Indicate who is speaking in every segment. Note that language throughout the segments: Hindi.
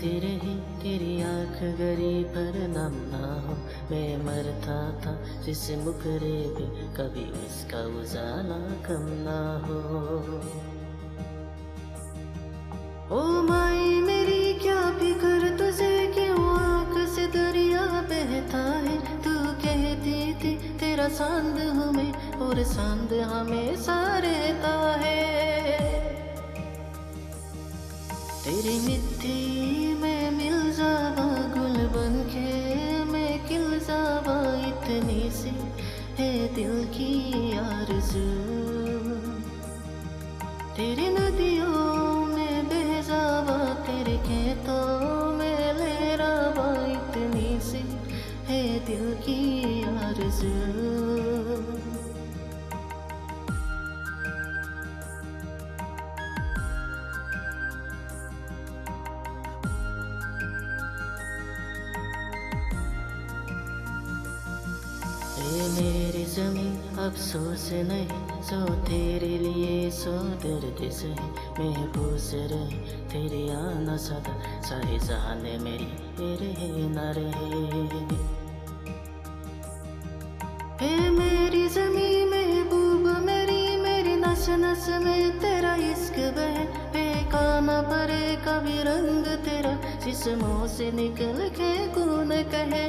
Speaker 1: हंसती रही तेरी आँख गरी पर नम ना हो। मैं मरता था जिस मुखरे पे कभी उसका उजाला कम ना हो। ओ माई मेरी क्या फिक्र तुझे, क्यों आँख से दरिया बहता है। तू कहती थी तेरा सांद हूँ मैं और सांद हमेशा रहता है। तेरी मिट्टी में मिल जावा गुल बनके मैं खिल जावा, इतनी सी है दिल की आरज़ू। तेरी नदियों में बह जावा, तेरे खेतों में लहरावा, इतनी सी है दिल की आरज़ू। ये मेरी ज़मीं अफसोस नहीं, सो तेरे लिए सो दर्द सही। महबूस रहे तेरी आना सदा, सारी जाने मेरी ये रहे न रहे। हे मेरी ज़मीं महबूब मेरी, मेरी नस नस में तेरा इश्क बहे। बेगाना परे कभी रंग तेरा, जिस्मों से निकल के कौन कहे।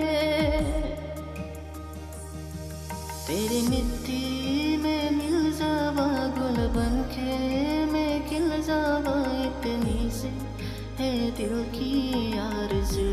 Speaker 1: तेरी मिट्टी में मिल जावा गुल बनके मैं खिल जावा, इतनी सी है दिल की आरज़ू।